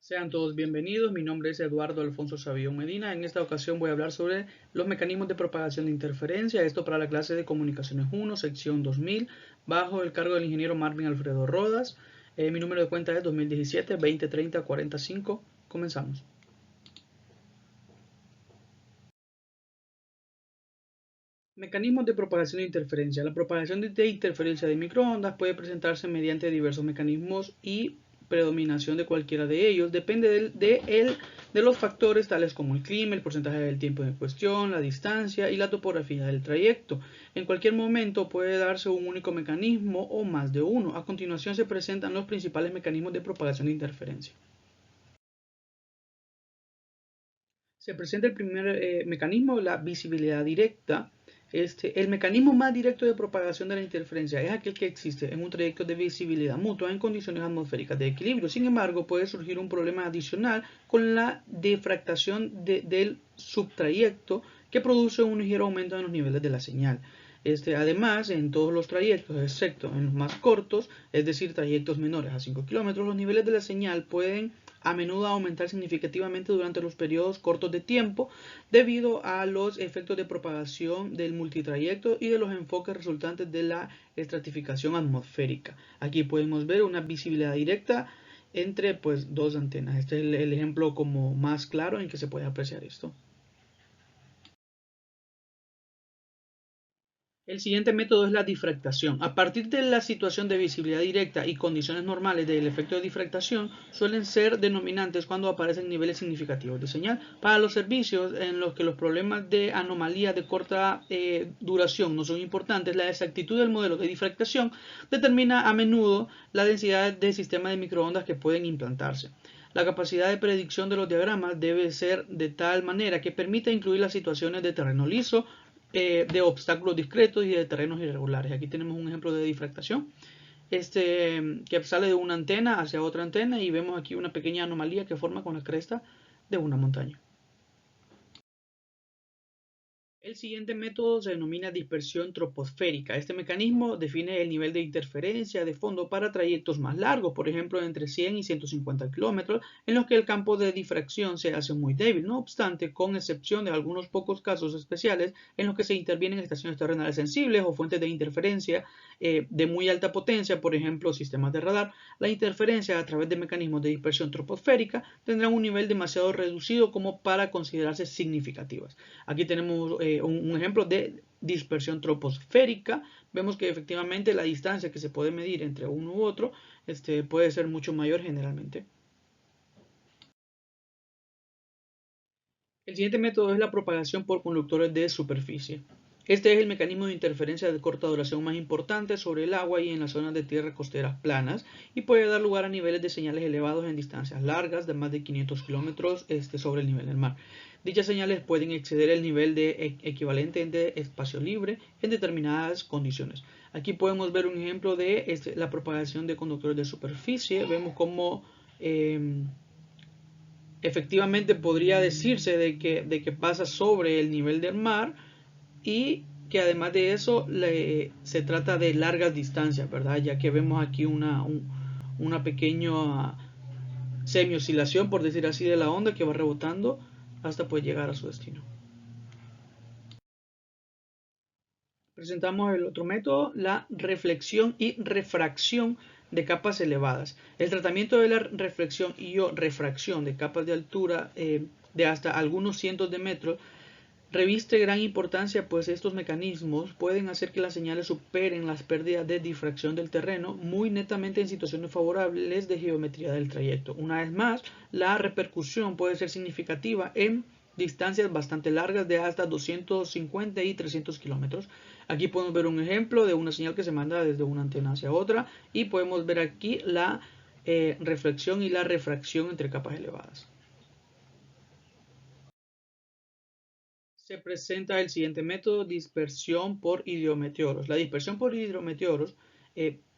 Sean todos bienvenidos, mi nombre es Eduardo Alfonso Sabión Medina. En esta ocasión voy a hablar sobre los mecanismos de propagación de interferencia, esto para la clase de Comunicaciones 1, sección 2000, bajo el cargo del ingeniero Marvin Alfredo Rodas. Mi número de cuenta es 2017-2030-45. Comenzamos. Mecanismos de propagación de interferencia. La propagación de interferencia de microondas puede presentarse mediante diversos mecanismos y predominación de cualquiera de ellos depende de los factores tales como el clima, el porcentaje del tiempo en cuestión, la distancia y la topografía del trayecto. En cualquier momento puede darse un único mecanismo o más de uno. A continuación se presentan los principales mecanismos de propagación de interferencia. Se presenta el primer mecanismo, la visibilidad directa. El mecanismo más directo de propagación de la interferencia es aquel que existe en un trayecto de visibilidad mutua en condiciones atmosféricas de equilibrio. Sin embargo, puede surgir un problema adicional con la difractación del subtrayecto que produce un ligero aumento en los niveles de la señal. Además, en todos los trayectos, excepto en los más cortos, es decir, trayectos menores a 5 kilómetros, los niveles de la señal pueden a menudo aumentar significativamente durante los periodos cortos de tiempo debido a los efectos de propagación del multitrayecto y de los enfoques resultantes de la estratificación atmosférica. Aquí podemos ver una visibilidad directa entre dos antenas. Este es el ejemplo como más claro en que se puede apreciar esto. El siguiente método es la difractación. A partir de la situación de visibilidad directa y condiciones normales del efecto de difractación, suelen ser denominantes cuando aparecen niveles significativos de señal. Para los servicios en los que los problemas de anomalía de corta duración no son importantes, la exactitud del modelo de difractación determina a menudo la densidad de sistema de microondas que pueden implantarse. La capacidad de predicción de los diagramas debe ser de tal manera que permita incluir las situaciones de terreno liso, de obstáculos discretos y de terrenos irregulares. Aquí tenemos un ejemplo de difractación que sale de una antena hacia otra antena y vemos aquí una pequeña anomalía que forma con la cresta de una montaña. El siguiente método se denomina dispersión troposférica. Este mecanismo define el nivel de interferencia de fondo para trayectos más largos, por ejemplo, entre 100 y 150 kilómetros, en los que el campo de difracción se hace muy débil. No obstante, con excepción de algunos pocos casos especiales en los que se intervienen estaciones terrenales sensibles o fuentes de interferencia de muy alta potencia, por ejemplo, sistemas de radar, la interferencia a través de mecanismos de dispersión troposférica tendrá un nivel demasiado reducido como para considerarse significativas. Aquí tenemos un ejemplo de dispersión troposférica. Vemos que efectivamente la distancia que se puede medir entre uno u otro puede ser mucho mayor generalmente. El siguiente método es la propagación por conductores de superficie. Este es el mecanismo de interferencia de corta duración más importante sobre el agua y en las zonas de tierra costeras planas y puede dar lugar a niveles de señales elevados en distancias largas de más de 500 kilómetros sobre el nivel del mar. Dichas señales pueden exceder el nivel de equivalente de espacio libre en determinadas condiciones. Aquí podemos ver un ejemplo de la propagación de conductores de superficie. Vemos cómo efectivamente podría decirse de que pasa sobre el nivel del mar y que además de eso se trata de largas distancias, ¿verdad? Ya que vemos aquí una pequeña semi-oscilación, por decir así, de la onda que va rebotando hasta pues llegar a su destino. Presentamos el otro método, la reflexión y refracción de capas elevadas. El tratamiento de la reflexión y o refracción de capas de altura de hasta algunos cientos de metros reviste gran importancia, pues estos mecanismos pueden hacer que las señales superen las pérdidas de difracción del terreno muy netamente en situaciones favorables de geometría del trayecto. Una vez más, la repercusión puede ser significativa en distancias bastante largas de hasta 250 y 300 kilómetros. Aquí podemos ver un ejemplo de una señal que se manda desde una antena hacia otra y podemos ver aquí la reflexión y la refracción entre capas elevadas. Se presenta el siguiente método, dispersión por hidrometeoros. La dispersión por hidrometeoros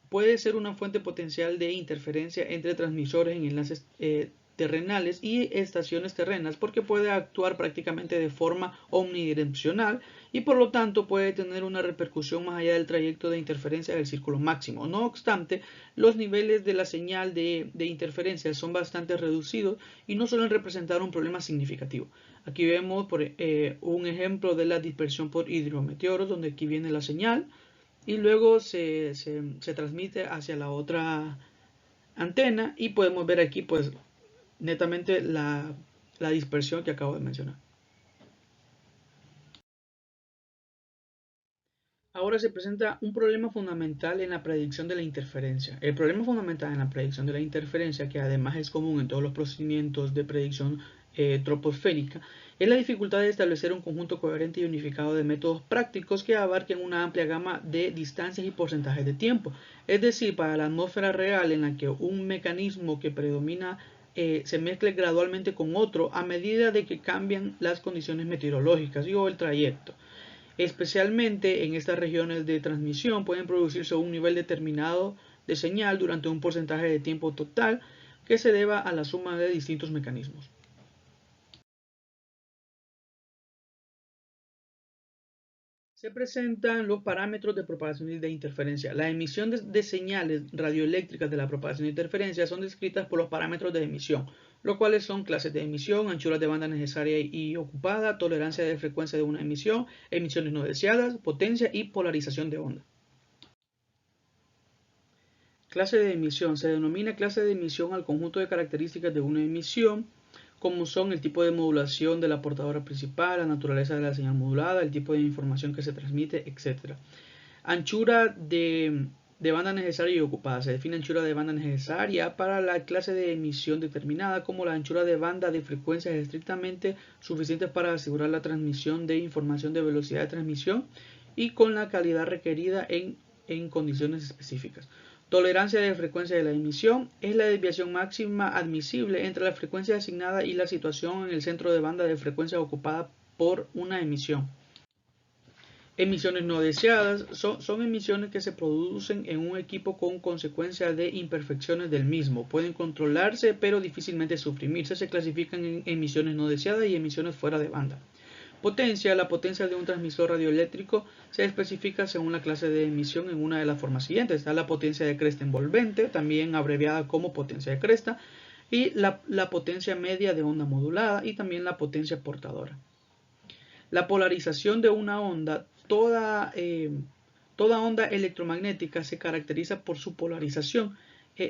puede ser una fuente potencial de interferencia entre transmisores en enlaces terrenales y estaciones terrenas, porque puede actuar prácticamente de forma omnidireccional y por lo tanto puede tener una repercusión más allá del trayecto de interferencia del círculo máximo. No obstante, los niveles de la señal de interferencia son bastante reducidos y no suelen representar un problema significativo. Aquí vemos un ejemplo de la dispersión por hidrometeoros, donde aquí viene la señal y luego se transmite hacia la otra antena y podemos ver aquí pues netamente la dispersión que acabo de mencionar. Ahora se presenta un problema fundamental en la predicción de la interferencia. El problema fundamental en la predicción de la interferencia, que además es común en todos los procedimientos de predicción troposférica, es la dificultad de establecer un conjunto coherente y unificado de métodos prácticos que abarquen una amplia gama de distancias y porcentajes de tiempo. Es decir, para la atmósfera real en la que un mecanismo que predomina se mezcle gradualmente con otro a medida de que cambian las condiciones meteorológicas o el trayecto. Especialmente en estas regiones de transmisión pueden producirse un nivel determinado de señal durante un porcentaje de tiempo total que se deba a la suma de distintos mecanismos. Se presentan los parámetros de propagación y de interferencia. La emisión de señales radioeléctricas de la propagación e interferencia son descritas por los parámetros de emisión, los cuales son clases de emisión, anchuras de banda necesaria y ocupada, tolerancia de frecuencia de una emisión, emisiones no deseadas, potencia y polarización de onda. Clase de emisión. Se denomina clase de emisión al conjunto de características de una emisión, como son el tipo de modulación de la portadora principal, la naturaleza de la señal modulada, el tipo de información que se transmite, etc. Anchura de banda necesaria y ocupada. Se define anchura de banda necesaria para la clase de emisión determinada como la anchura de banda de frecuencias estrictamente suficientes para asegurar la transmisión de información de velocidad de transmisión y con la calidad requerida en condiciones específicas. Tolerancia de frecuencia de la emisión es la desviación máxima admisible entre la frecuencia asignada y la situación en el centro de banda de frecuencia ocupada por una emisión. Emisiones no deseadas son emisiones que se producen en un equipo con consecuencia de imperfecciones del mismo. Pueden controlarse pero difícilmente suprimirse. Se clasifican en emisiones no deseadas y emisiones fuera de banda. Potencia. La potencia de un transmisor radioeléctrico se especifica según la clase de emisión en una de las formas siguientes. Está la potencia de cresta envolvente, también abreviada como potencia de cresta, y la potencia media de onda modulada y también la potencia portadora. La polarización de una onda. Toda onda electromagnética se caracteriza por su polarización,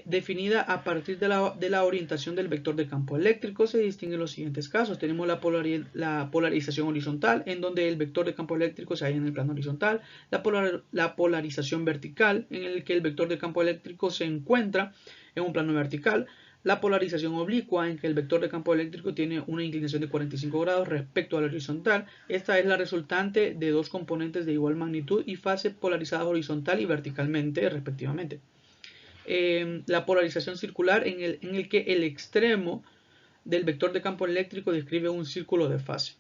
definida a partir de la orientación del vector de campo eléctrico. Se distinguen los siguientes casos. Tenemos la polarización horizontal, en donde el vector de campo eléctrico se halla en el plano horizontal. La polarización vertical, en el que el vector de campo eléctrico se encuentra en un plano vertical. La polarización oblicua, en que el vector de campo eléctrico tiene una inclinación de 45 grados respecto a la horizontal. Esta es la resultante de dos componentes de igual magnitud y fase polarizadas horizontal y verticalmente, respectivamente. La polarización circular, en el que el extremo del vector de campo eléctrico describe un círculo de fase.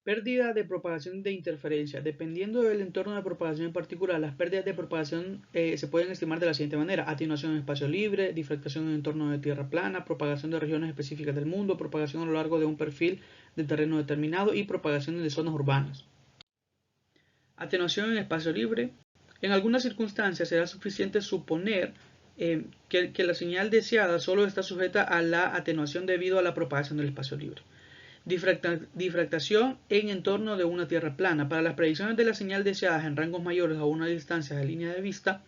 Pérdida de propagación de interferencia. Dependiendo del entorno de propagación en particular, las pérdidas de propagación se pueden estimar de la siguiente manera: atenuación en espacio libre, difractación en entorno de tierra plana, propagación de regiones específicas del mundo, propagación a lo largo de un perfil de terreno determinado y propagación de zonas urbanas. Atenuación en espacio libre. En algunas circunstancias será suficiente suponer que la señal deseada solo está sujeta a la atenuación debido a la propagación del espacio libre. Difractación en entorno de una tierra plana. Para las predicciones de la señal deseadas en rangos mayores a una distancia de línea de vista,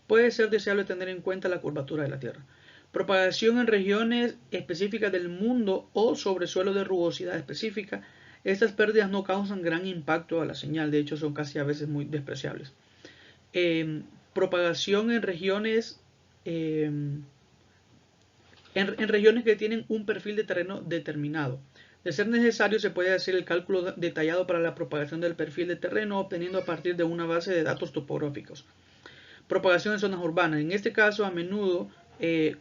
puede ser deseable tener en cuenta la curvatura de la Tierra. Propagación en regiones específicas del mundo o sobre suelo de rugosidad específica. Estas pérdidas no causan gran impacto a la señal, de hecho son casi a veces muy despreciables. Propagación en regiones en regiones que tienen un perfil de terreno determinado. De ser necesario, se puede hacer el cálculo detallado para la propagación del perfil de terreno, obteniendo a partir de una base de datos topográficos. Propagación en zonas urbanas. En este caso, a menudo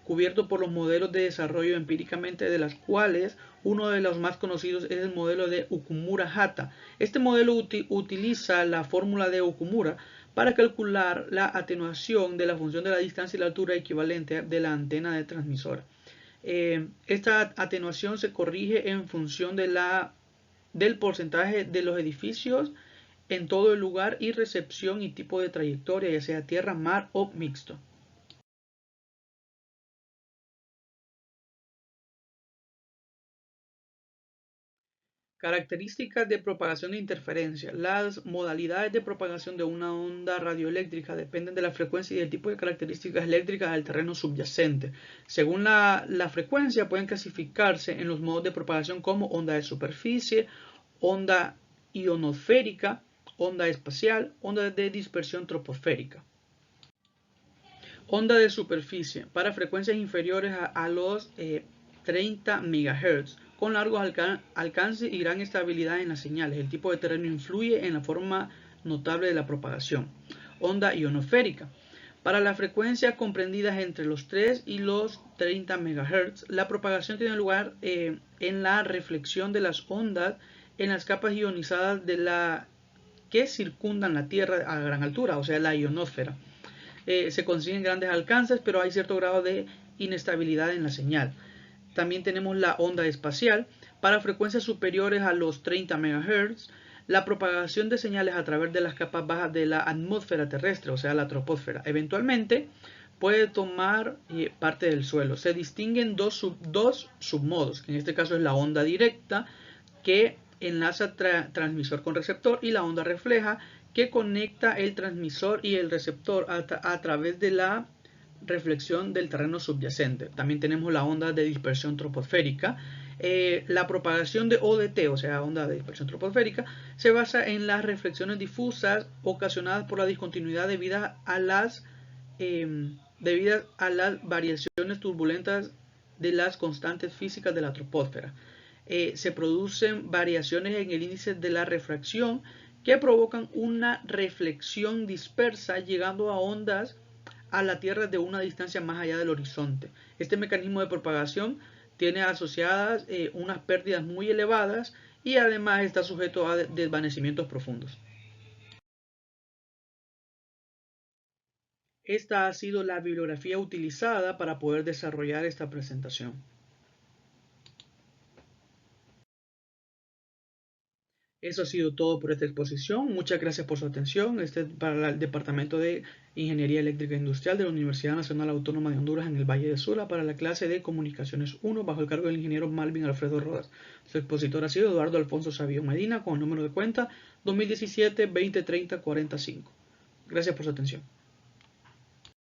cubierto por los modelos de desarrollo empíricamente, de las cuales uno de los más conocidos es el modelo de Okumura-Hata. Este modelo utiliza la fórmula de Okumura para calcular la atenuación de la función de la distancia y la altura equivalente de la antena de transmisora. Esta atenuación se corrige en función del porcentaje de los edificios en todo el lugar y recepción y tipo de trayectoria, ya sea tierra, mar o mixto. Características de propagación de interferencia. Las modalidades de propagación de una onda radioeléctrica dependen de la frecuencia y del tipo de características eléctricas del terreno subyacente. Según la frecuencia, pueden clasificarse en los modos de propagación como onda de superficie, onda ionosférica, onda espacial, onda de dispersión troposférica. Onda de superficie para frecuencias inferiores a los 30 MHz con largos alcances y gran estabilidad en las señales. El tipo de terreno influye en la forma notable de la propagación. Onda ionosférica. Para las frecuencias comprendidas entre los 3 y los 30 MHz, la propagación tiene lugar en la reflexión de las ondas en las capas ionizadas que circundan la Tierra a gran altura, o sea, la ionosfera. Se consiguen grandes alcances, pero hay cierto grado de inestabilidad en la señal. También tenemos la onda espacial. Para frecuencias superiores a los 30 MHz, la propagación de señales a través de las capas bajas de la atmósfera terrestre, o sea, la troposfera, eventualmente puede tomar parte del suelo. Se distinguen dos submodos, que en este caso es la onda directa, que enlaza transmisor con receptor, y la onda refleja, que conecta el transmisor y el receptor a través de la reflexión del terreno subyacente. También tenemos la onda de dispersión troposférica. La propagación de ODT, o sea, onda de dispersión troposférica, se basa en las reflexiones difusas ocasionadas por la discontinuidad debido a las variaciones turbulentas de las constantes físicas de la troposfera. Se producen variaciones en el índice de la refracción que provocan una reflexión dispersa, llegando a ondas a la Tierra de una distancia más allá del horizonte. Este mecanismo de propagación tiene asociadas unas pérdidas muy elevadas y además está sujeto a desvanecimientos profundos. Esta ha sido la bibliografía utilizada para poder desarrollar esta presentación. Eso ha sido todo por esta exposición. Muchas gracias por su atención. Este es para el Departamento de Ingeniería Eléctrica Industrial de la Universidad Nacional Autónoma de Honduras en el Valle de Sula para la clase de Comunicaciones 1 bajo el cargo del ingeniero Malvin Alfredo Rodas. Su expositor ha sido Eduardo Alfonso Sabio Medina con el número de cuenta 2017-2030-45. Gracias por su atención.